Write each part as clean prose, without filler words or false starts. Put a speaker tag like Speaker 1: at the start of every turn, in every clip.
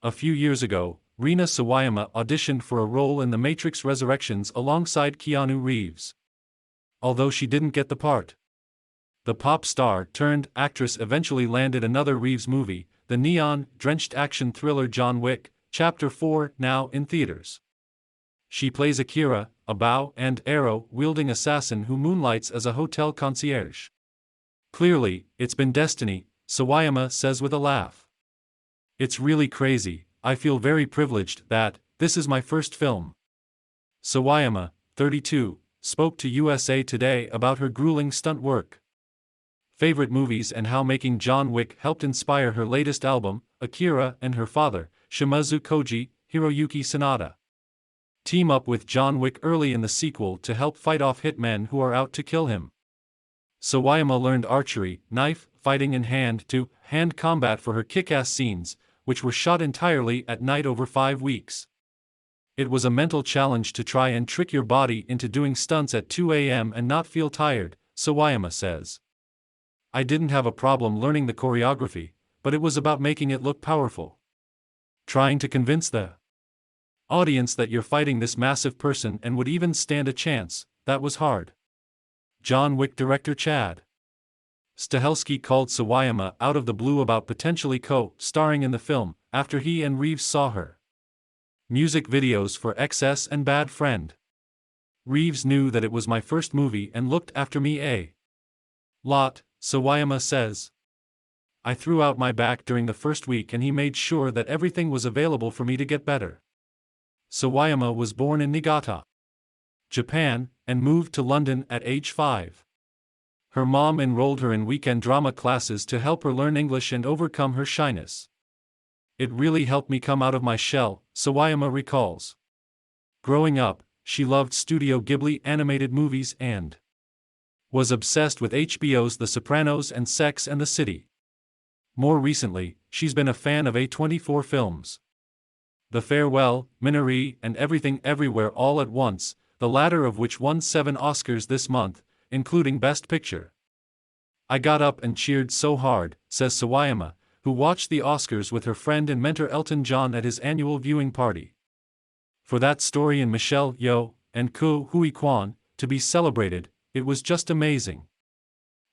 Speaker 1: A few years ago, Rina Sawayama auditioned for a role in The Matrix Resurrections alongside Keanu Reeves. Although she didn't get the part, the pop star turned actress eventually landed another Reeves movie, the neon-drenched action thriller John Wick, Chapter 4, now in theaters. She plays Akira, a bow and arrow-wielding assassin who moonlights as a hotel concierge. Clearly, it's been destiny, Sawayama says with a laugh. It's really crazy, I feel very privileged that this is my first film. Sawayama, 32, spoke to USA Today about her grueling stunt work, favorite movies and how making John Wick helped inspire her latest album, Akira, and her father, Shimazu Koji, Hiroyuki Sanada, team up with John Wick early in the sequel to help fight off hitmen who are out to kill him. Sawayama learned archery, knife, fighting and hand-to-hand combat for her kick-ass scenes, which were shot entirely at night over 5 weeks. It was a mental challenge to try and trick your body into doing stunts at 2 a.m. and not feel tired, Sawayama says. I didn't have a problem learning the choreography, but it was about making it look powerful. Trying to convince the audience that you're fighting this massive person and would even stand a chance, that was hard. John Wick director Chad Stahelski called Sawayama out of the blue about potentially co-starring in the film, after he and Reeves saw her music videos for XS and Bad Friend. Reeves knew that it was my first movie and looked after me a lot, Sawayama says. I threw out my back during the first week and he made sure that everything was available for me to get better. Sawayama was born in Niigata, Japan, and moved to London at age 5. Her mom enrolled her in weekend drama classes to help her learn English and overcome her shyness. It really helped me come out of my shell, Sawayama recalls. Growing up, she loved Studio Ghibli animated movies and was obsessed with HBO's The Sopranos and Sex and the City. More recently, she's been a fan of A24 films, The Farewell, Minari, and Everything Everywhere All at Once, the latter of which won 7 Oscars this month, including Best Picture. I got up and cheered so hard, says Sawayama, who watched the Oscars with her friend and mentor Elton John at his annual viewing party. For that story in Michelle Yeoh and Ko Hui Kwan to be celebrated, it was just amazing.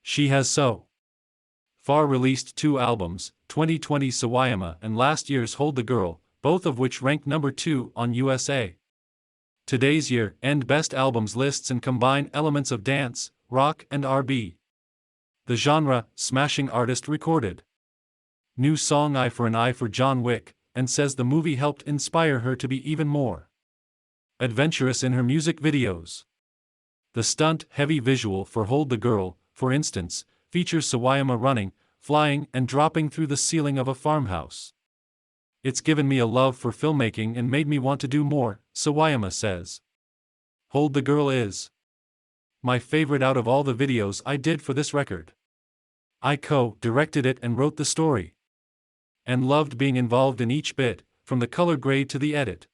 Speaker 1: She has so far released 2 albums, 2020 Sawayama and last year's Hold the Girl, both of which ranked number 2 on USA Today's year-end best albums lists and combine elements of dance, rock and R&B. The genre, smashing artist recorded new song Eye for an Eye for John Wick, and says the movie helped inspire her to be even more adventurous in her music videos. The stunt-heavy visual for Hold the Girl, for instance, features Sawayama running, flying and dropping through the ceiling of a farmhouse. It's given me a love for filmmaking and made me want to do more, Sawayama says. Hold the Girl is my favorite out of all the videos I did for this record. I co-directed it and wrote the story, and loved being involved in each bit, from the color grade to the edit.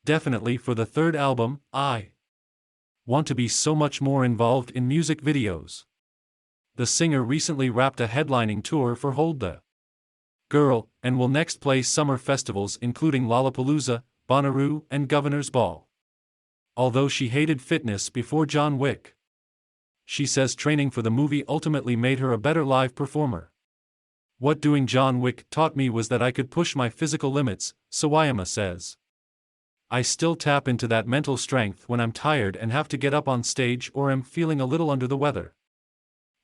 Speaker 1: Definitely for the 3rd album, I want to be so much more involved in music videos. The singer recently wrapped a headlining tour for Hold the Girl, and will next play summer festivals including Lollapalooza, Bonnaroo, and Governor's Ball. Although she hated fitness before John Wick, she says training for the movie ultimately made her a better live performer. What doing John Wick taught me was that I could push my physical limits, Sawayama says. I still tap into that mental strength when I'm tired and have to get up on stage or am feeling a little under the weather.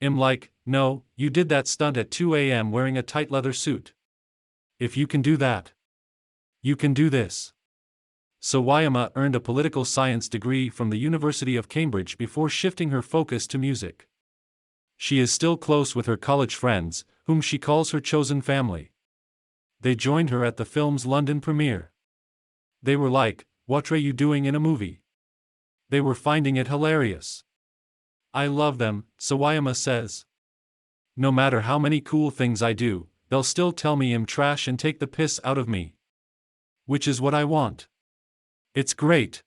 Speaker 1: I'm like, no, you did that stunt at 2 a.m. wearing a tight leather suit. If you can do that, you can do this. Sawayama earned a political science degree from the University of Cambridge before shifting her focus to music. She is still close with her college friends, whom she calls her chosen family. They joined her at the film's London premiere. They were like, "What are you doing in a movie?" They were finding it hilarious. I love them, Sawayama says. No matter how many cool things I do, they'll still tell me I'm trash and take the piss out of me. Which is what I want. It's great.